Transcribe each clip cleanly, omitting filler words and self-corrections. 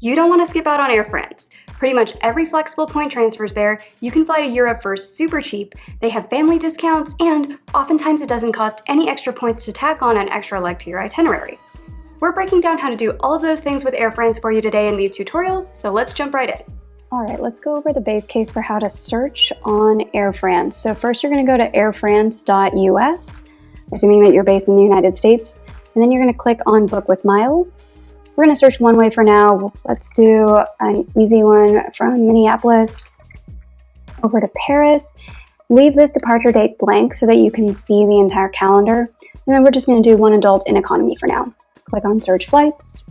You don't want to skip out on Air France. Pretty much every flexible point transfers there. You can fly to Europe for super cheap. They have family discounts, and oftentimes it doesn't cost any extra points to tack on an extra leg to your itinerary. We're breaking down how to do all of those things with Air France for you today in these tutorials, so let's jump right in. All right, let's go over the base case for how to search on Air France. So first you're going to go to airfrance.us, assuming that you're based in the United States, and then you're going to click on Book with Miles. We're going to search one way for now. Let's do an easy one from Minneapolis over to Paris. Leave this departure date blank so that you can see the entire calendar. And then we're just going to do one adult in economy for now. Click on Search Flights.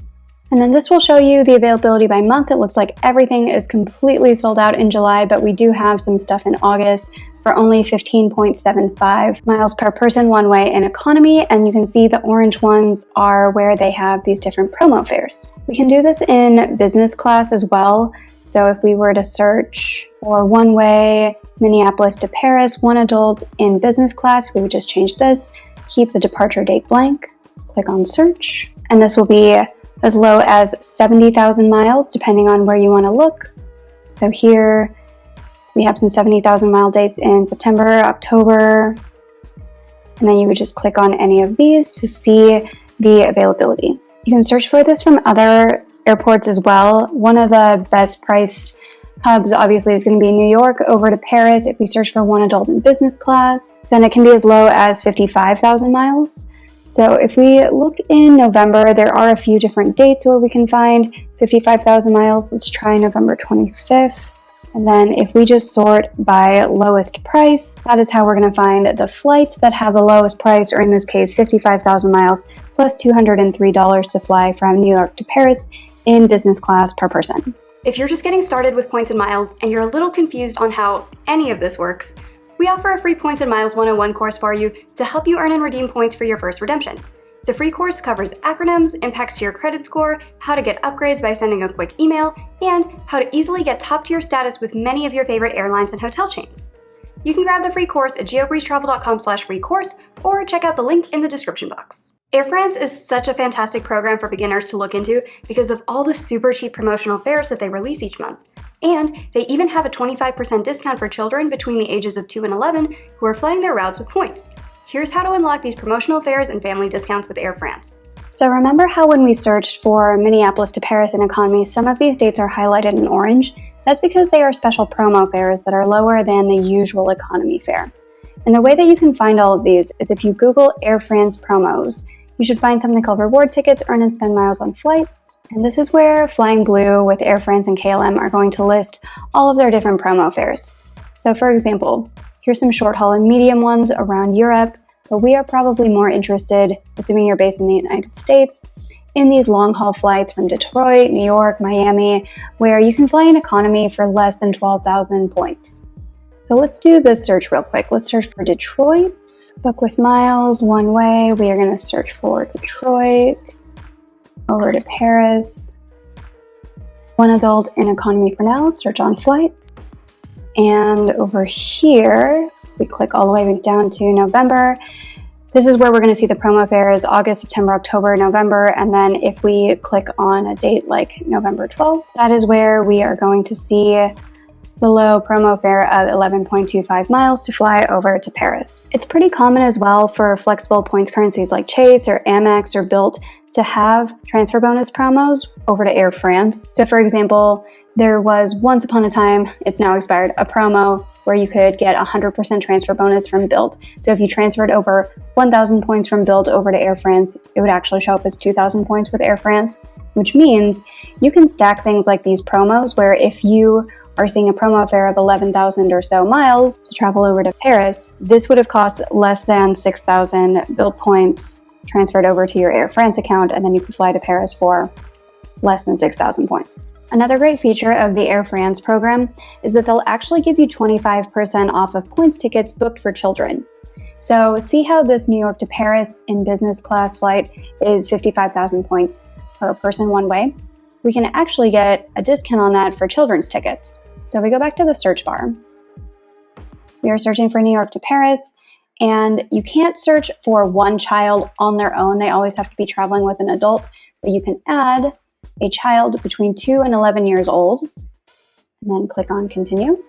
And then this will show you the availability by month. It looks like everything is completely sold out in July, but we do have some stuff in August for only 15.75 miles per person one way in economy. And you can see the orange ones are where they have these different promo fares. We can do this in business class as well. So if we were to search for one way Minneapolis to Paris, one adult in business class, we would just change this, keep the departure date blank, click on search, and this will be as low as 70,000 miles, depending on where you want to look. So here we have some 70,000 mile dates in September, October, and then you would just click on any of these to see the availability. You can search for this from other airports as well. One of the best priced hubs obviously is going to be New York over to Paris. If we search for one adult in business class, then it can be as low as 55,000 miles. So if we look in November, there are a few different dates where we can find 55,000 miles. Let's try November 25th. And then if we just sort by lowest price, that is how we're going to find the flights that have the lowest price, or in this case, 55,000 miles plus $203 to fly from New York to Paris in business class per person. If you're just getting started with points and miles and you're a little confused on how any of this works, we offer a free Points and Miles 101 course for you to help you earn and redeem points for your first redemption. The free course covers acronyms, impacts to your credit score, how to get upgrades by sending a quick email, and how to easily get top-tier status with many of your favorite airlines and hotel chains. You can grab the free course at geobreezetravel.com/free course or check out the link in the description box. Air France is such a fantastic program for beginners to look into because of all the super cheap promotional fares that they release each month. And they even have a 25% discount for children between the ages of 2 and 11 who are flying their routes with points. Here's how to unlock these promotional fares and family discounts with Air France. So remember how when we searched for Minneapolis to Paris in economy, some of these dates are highlighted in orange? That's because they are special promo fares that are lower than the usual economy fare. And the way that you can find all of these is if you Google Air France promos, you should find something called reward tickets, earn and spend miles on flights. And this is where Flying Blue with Air France and KLM are going to list all of their different promo fares. So for example, here's some short haul and medium ones around Europe, but we are probably more interested, assuming you're based in the United States, in these long haul flights from Detroit, New York, Miami, where you can fly in economy for less than 12,000 points. So let's do this search real quick. Let's search for Detroit, book with miles, one way. We are going to search for Detroit, over to Paris, one adult in economy for now, search on flights. And over here, we click all the way down to November. This is where we're going to see the promo fares, August, September, October, November. And then if we click on a date like November 12th, that is where we are going to see the low promo fare of 11.25 miles to fly over to Paris. It's pretty common as well for flexible points currencies like Chase or Amex or Bilt to have transfer bonus promos over to Air France. So for example, there was once upon a time, it's now expired, a promo where you could get 100% transfer bonus from Bilt. So if you transferred over 1,000 points from Bilt over to Air France, it would actually show up as 2,000 points with Air France, which means you can stack things like these promos where if you are seeing a promo fare of 11,000 or so miles to travel over to Paris, this would have cost less than 6,000 Bilt points transferred over to your Air France account, and then you could fly to Paris for less than 6,000 points. Another great feature of the Air France program is that they'll actually give you 25% off of points tickets booked for children. So see how this New York to Paris in business class flight is 55,000 points per person one way? We can actually get a discount on that for children's tickets. So we go back to the search bar. We are searching for New York to Paris, and you can't search for one child on their own. They always have to be traveling with an adult, but you can add a child between 2 and 11 years old, and then click on continue.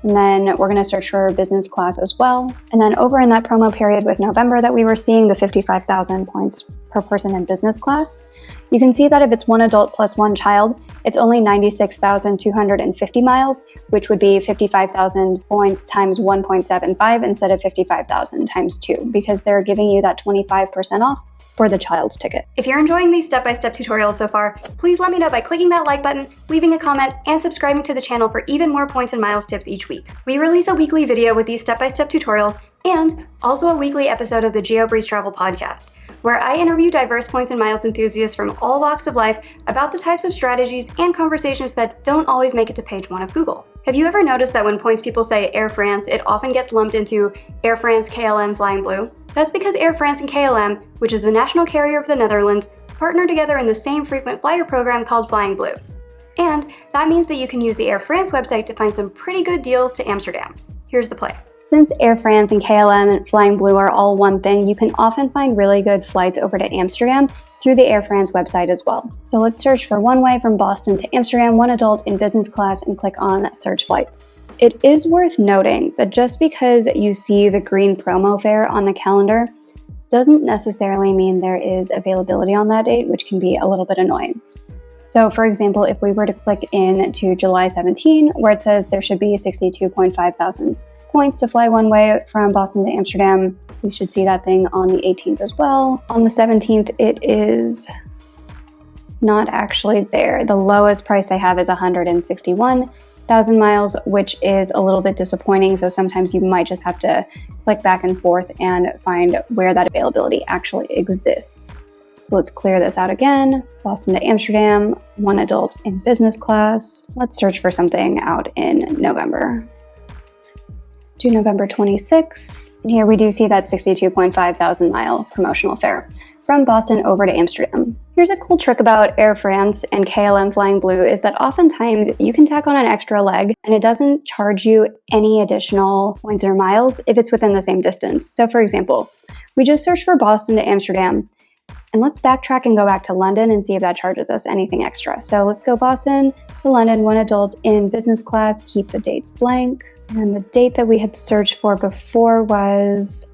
And then we're going to search for business class as well. And then over in that promo period with November that we were seeing, the 55,000 points per person in business class, you can see that if it's one adult plus one child, it's only 96,250 miles, which would be 55,000 points times 1.75 instead of 55,000 times 2, because they're giving you that 25% off for the child's ticket. If you're enjoying these step-by-step tutorials so far, please let me know by clicking that like button, leaving a comment, and subscribing to the channel for even more points and miles tips each week. We release a weekly video with these step-by-step tutorials and also a weekly episode of the GeoBreeze Travel podcast, where I interview diverse points and miles enthusiasts from all walks of life about the types of strategies and conversations that don't always make it to page 1 of Google. Have you ever noticed that when points people say Air France, it often gets lumped into Air France, KLM, Flying Blue? That's because Air France and KLM, which is the national carrier of the Netherlands, partner together in the same frequent flyer program called Flying Blue. And that means that you can use the Air France website to find some pretty good deals to Amsterdam. Here's the play. Since Air France and KLM and Flying Blue are all one thing, you can often find really good flights over to Amsterdam through the Air France website as well. So let's search for one way from Boston to Amsterdam, one adult in business class, and click on search flights. It is worth noting that just because you see the green promo fare on the calendar doesn't necessarily mean there is availability on that date, which can be a little bit annoying. So for example, if we were to click in to July 17, where it says there should be 62.5 thousand points to fly one way from Boston to Amsterdam, we should see that thing on the 18th as well. On the 17th, it is not actually there. The lowest price they have is 161,000 miles, which is a little bit disappointing. So sometimes you might just have to click back and forth and find where that availability actually exists. So let's clear this out again. Boston to Amsterdam, one adult in business class. Let's search for something out in November. Let's do November 26th. And here we do see that 62.5 thousand mile promotional fare from Boston over to Amsterdam. Here's a cool trick about Air France and KLM Flying Blue is that oftentimes you can tack on an extra leg and it doesn't charge you any additional points or miles if it's within the same distance. So for example, we just searched for Boston to Amsterdam, and let's backtrack and go back to London and see if that charges us anything extra. So let's go Boston to London, one adult in business class, keep the dates blank. And the date that we had searched for before was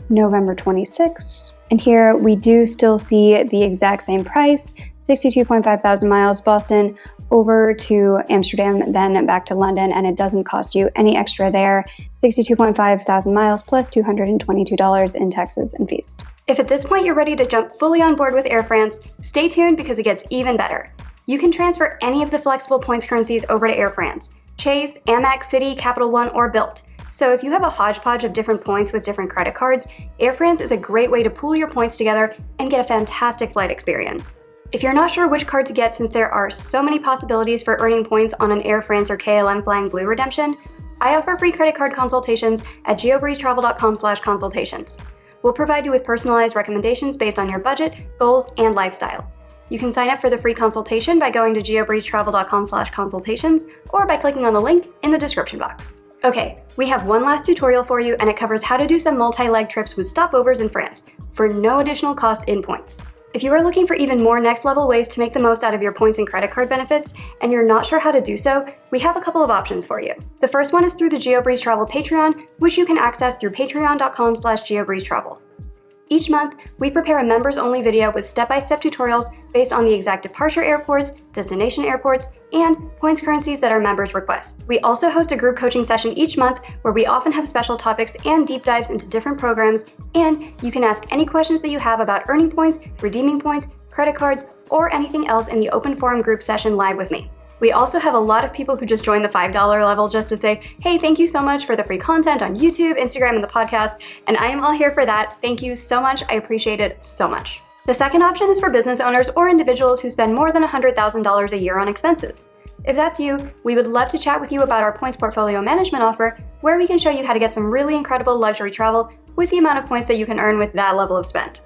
November 26th. And here we do still see the exact same price, 62.5 thousand miles, Boston over to Amsterdam, then back to London, and it doesn't cost you any extra there, 62.5 thousand miles plus $222 in taxes and fees. If at this point you're ready to jump fully on board with Air France, stay tuned because it gets even better. You can transfer any of the flexible points currencies over to Air France: Chase, Amex, Citi, Capital One, or Bilt. So if you have a hodgepodge of different points with different credit cards, Air France is a great way to pool your points together and get a fantastic flight experience. If you're not sure which card to get since there are so many possibilities for earning points on an Air France or KLM Flying Blue redemption, I offer free credit card consultations at geobreezetravel.com/consultations. We'll provide you with personalized recommendations based on your budget, goals, and lifestyle. You can sign up for the free consultation by going to geobreezetravel.com/consultations or by clicking on the link in the description box. Okay, we have one last tutorial for you, and it covers how to do some multi-leg trips with stopovers in France for no additional cost in points. If you are looking for even more next-level ways to make the most out of your points and credit card benefits, and you're not sure how to do so, we have a couple of options for you. The first one is through the GeoBreeze Travel Patreon, which you can access through patreon.com/geobreezetravel. Each month, we prepare a members-only video with step-by-step tutorials based on the exact departure airports, destination airports, and points currencies that our members request. We also host a group coaching session each month where we often have special topics and deep dives into different programs, and you can ask any questions that you have about earning points, redeeming points, credit cards, or anything else in the open forum group session live with me. We also have a lot of people who just join the $5 level just to say, hey, thank you so much for the free content on YouTube, Instagram, and the podcast, and I am all here for that. Thank you so much. I appreciate it so much. The second option is for business owners or individuals who spend more than $100,000 a year on expenses. If that's you, we would love to chat with you about our points portfolio management offer, where we can show you how to get some really incredible luxury travel with the amount of points that you can earn with that level of spend.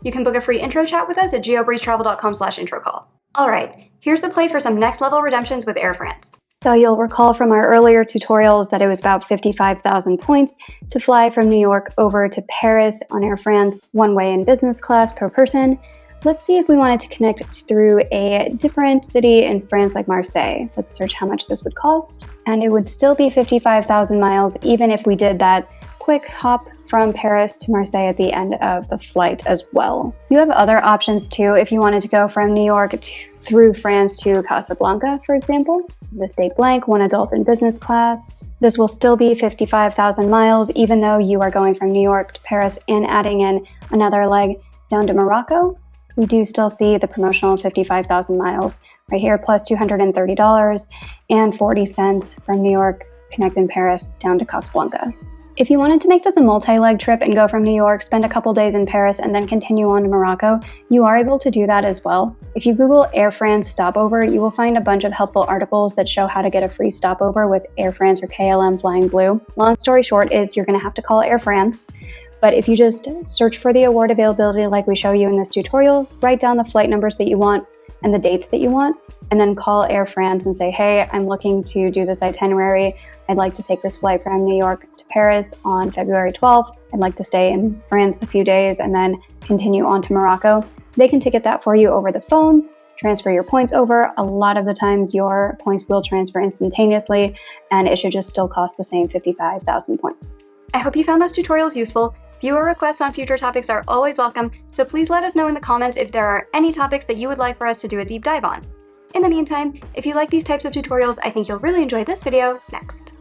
You can book a free intro chat with us at geobreezetravel.com/intro call. All right, here's the play for some next level redemptions with Air France. So you'll recall from our earlier tutorials that it was about 55,000 points to fly from New York over to Paris on Air France, one way in business class per person. Let's see if we wanted to connect through a different city in France like Marseille. Let's search how much this would cost. And it would still be 55,000 miles even if we did that quick hop from Paris to Marseille at the end of the flight as well. You have other options too if you wanted to go from New York through France to Casablanca, for example. This date blank, one adult in business class. This will still be 55,000 miles even though you are going from New York to Paris and adding in another leg down to Morocco. We do still see the promotional 55,000 miles right here, plus $230.40 from New York, connecting Paris down to Casablanca. If you wanted to make this a multi-leg trip and go from New York, spend a couple days in Paris, and then continue on to Morocco, you are able to do that as well. If you Google Air France Stopover, you will find a bunch of helpful articles that show how to get a free stopover with Air France or KLM Flying Blue. Long story short is you're going to have to call Air France. But if you just search for the award availability like we show you in this tutorial, write down the flight numbers that you want and the dates that you want, and then call Air France and say, hey, I'm looking to do this itinerary. I'd like to take this flight from New York to Paris on February 12th. I'd like to stay in France a few days and then continue on to Morocco. They can ticket that for you over the phone, transfer your points over. A lot of the times your points will transfer instantaneously, and it should just still cost the same 55,000 points. I hope you found those tutorials useful. Viewer requests on future topics are always welcome, so please let us know in the comments if there are any topics that you would like for us to do a deep dive on. In the meantime, if you like these types of tutorials, I think you'll really enjoy this video next.